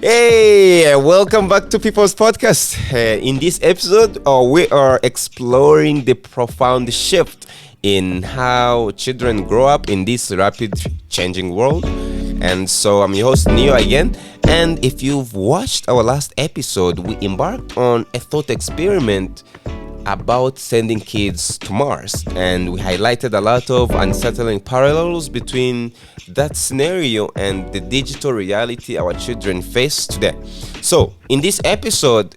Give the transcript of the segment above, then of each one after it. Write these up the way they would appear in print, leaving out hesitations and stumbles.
Hey, welcome back to People's Podcast. In this episode, we are exploring the profound shift in how children grow up in this rapid changing world. And so I'm your host, Neo, again. And if you've watched our last episode, we embarked on a thought experiment about sending kids to Mars, and we highlighted a lot of unsettling parallels between that scenario and the digital reality our children face today. So, in this episode,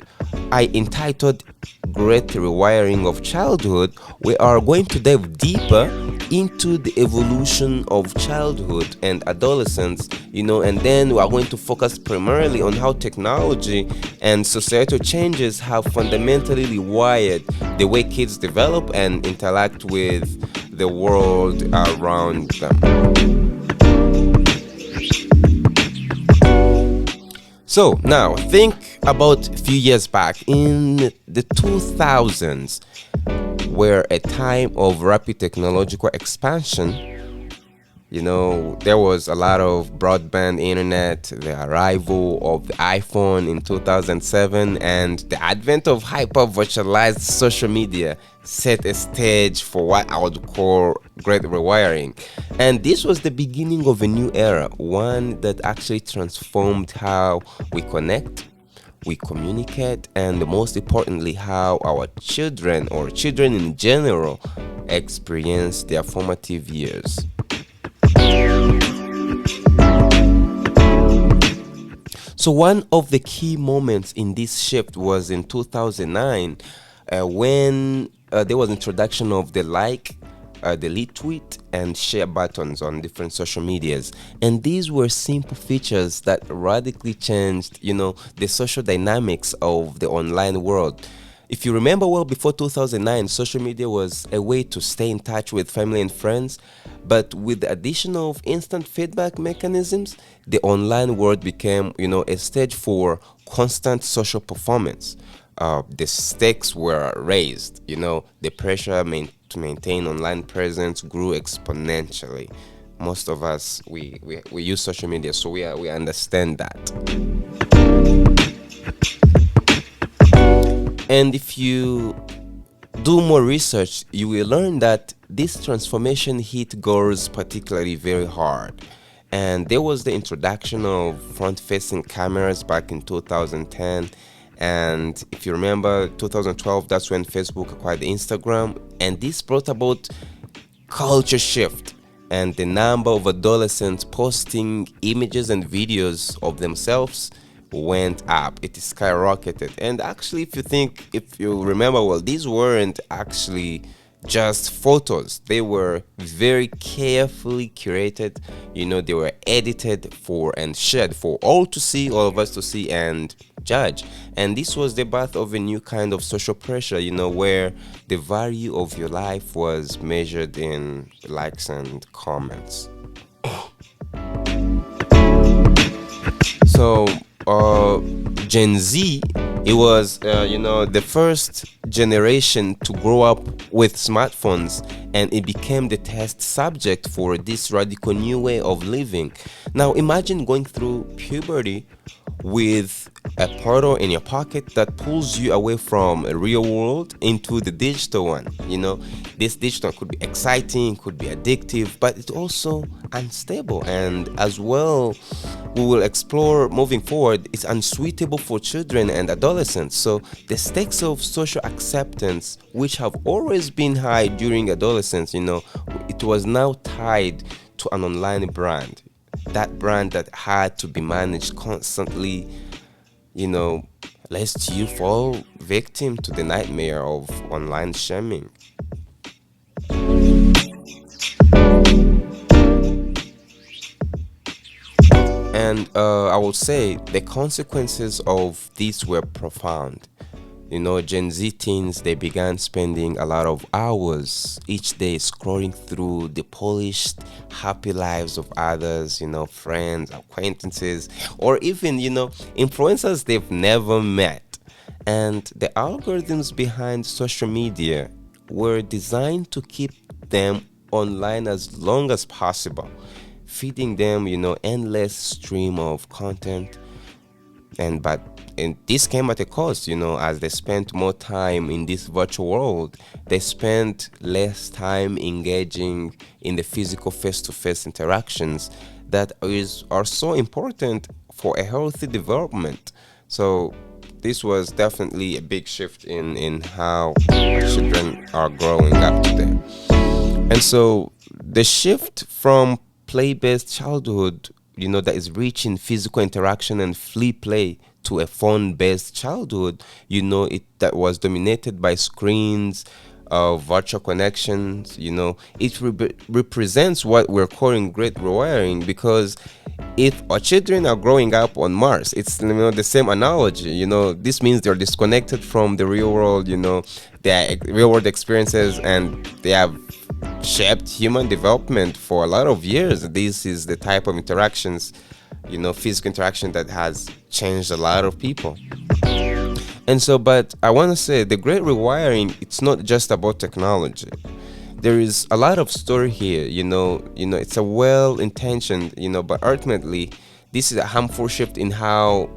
I entitled Great Rewiring of Childhood, we are going to dive deeper into the evolution of childhood and adolescence, and then we are going to focus primarily on how technology and societal changes have fundamentally rewired the way kids develop and interact with the world around them. So now think about a few years back in the 2000s, where a time of rapid technological expansion. There was a lot of broadband internet, the arrival of the iPhone in 2007, and the advent of hyper-virtualized social media set a stage for what I would call great rewiring. And this was the beginning of a new era, one that actually transformed how we connect, we communicate, and most importantly, how our children or children in general experience their formative years. So one of the key moments in this shift was in 2009 when there was introduction of the retweet and share buttons on different social medias. And these were simple features that radically changed, the social dynamics of the online world. If you remember well, before 2009, social media was a way to stay in touch with family and friends. But with the addition of instant feedback mechanisms, the online world became, a stage for constant social performance. The stakes were raised, the pressure to maintain online presence grew exponentially. Most of us, we use social media, so we understand that. And if you do more research, you will learn that this transformation hit girls particularly very hard. And there was the introduction of front-facing cameras back in 2010. And if you remember, 2012, that's when Facebook acquired Instagram. And this brought about culture shift. And the number of adolescents posting images and videos of themselves went up. It skyrocketed. And actually, if you remember well, these weren't actually just photos. They were very carefully curated. They were edited for and shared for all of us to see and judge. And this was the birth of a new kind of social pressure, where the value of your life was measured in likes and comments. So Gen Z, it was the first generation to grow up with smartphones, and it became the test subject for this radical new way of living. Now imagine going through puberty with a portal in your pocket that pulls you away from a real world into the digital one. This digital could be exciting, could be addictive, but it's also unstable, and as well, we will explore moving forward, it's unsuitable for children and adolescents. So the stakes of social acceptance, which have always been high during adolescence, it was now tied to an online brand. That brand that had to be managed constantly, lest you fall victim to the nightmare of online shaming. And I will say the consequences of this were profound. Gen Z teens, they began spending a lot of hours each day scrolling through the polished, happy lives of others, friends, acquaintances, or even, influencers they've never met. And the algorithms behind social media were designed to keep them online as long as possible, feeding them, endless stream of content And this came at a cost, as they spent more time in this virtual world, they spent less time engaging in the physical face-to-face interactions that are so important for a healthy development. So this was definitely a big shift in how children are growing up today. And so the shift from play-based childhood, that is rich in physical interaction and free play, to a phone-based childhood, it that was dominated by screens, virtual connections. It represents what we're calling great rewiring, because if our children are growing up on Mars, it's the same analogy. This means they're disconnected from the real world. Their real world experiences, and they have shaped human development for a lot of years. This is the type of interactions, physical interaction, that has changed a lot of people. And so, but I want to say the great rewiring, it's not just about technology. There is a lot of story here. It's a well-intentioned, but ultimately this is a harmful shift in how,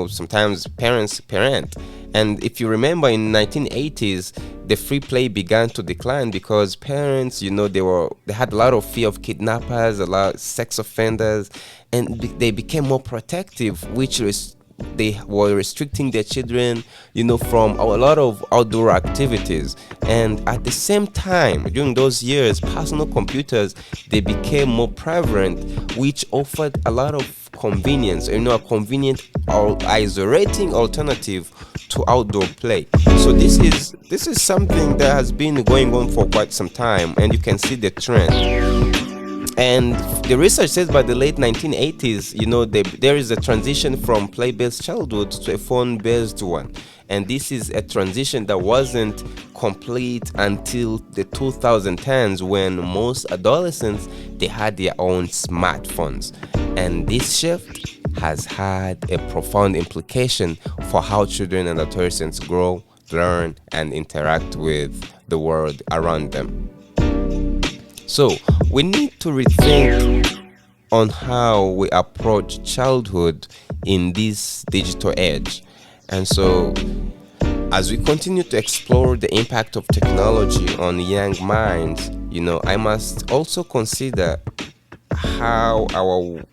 sometimes parents parent. And if you remember, in 1980s, the free play began to decline because parents, they had a lot of fear of kidnappers, a lot of sex offenders, and they became more protective, which is they were restricting their children, from a lot of outdoor activities. And at the same time, during those years, personal computers, they became more prevalent, which offered a lot of convenience, a convenient or isolating alternative to outdoor play. So this is something that has been going on for quite some time, and you can see the trend. And the research says by the late 1980s, there is a transition from play-based childhood to a phone-based one. And this is a transition that wasn't complete until the 2010s, when most adolescents, they had their own smartphones. And this shift has had a profound implication for how children and adolescents grow, learn, and interact with the world around them. So we need to rethink on how we approach childhood in this digital age. And so as we continue to explore the impact of technology on young minds, I must also consider how our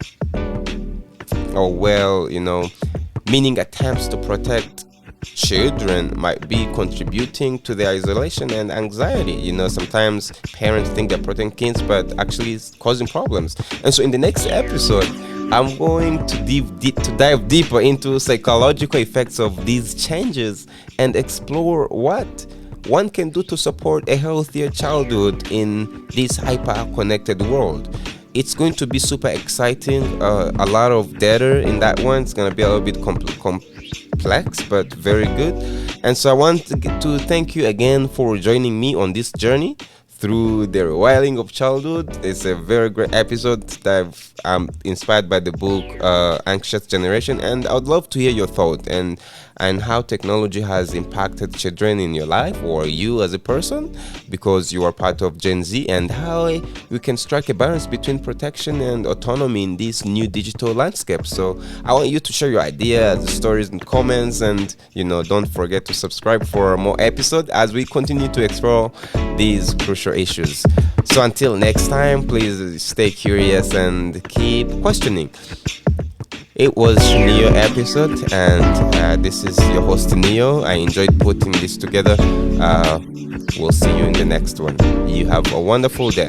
meaning attempts to protect children might be contributing to their isolation and anxiety. Sometimes parents think they're protecting kids, but actually it's causing problems. And so in the next episode, I'm going to dive deeper into psychological effects of these changes and explore what one can do to support a healthier childhood in this hyper-connected world. It's going to be super exciting. A lot of data in that one. It's going to be a little bit complex, but very good. And so I want to thank you again for joining me on this journey through the rewiring of childhood. It's a very great episode that I'm inspired by the book Anxious Generation, and I would love to hear your thought and how technology has impacted children in your life, or you as a person, because you are part of Gen Z, and how we can strike a balance between protection and autonomy in this new digital landscape. So I want you to share your ideas, stories, and comments, and don't forget to subscribe for more episodes as we continue to explore these crucial issues. So until next time, please stay curious and keep questioning. It was Neo episode, and this is your host Neo. I enjoyed putting this together. We'll see you in the next one. You have a wonderful day.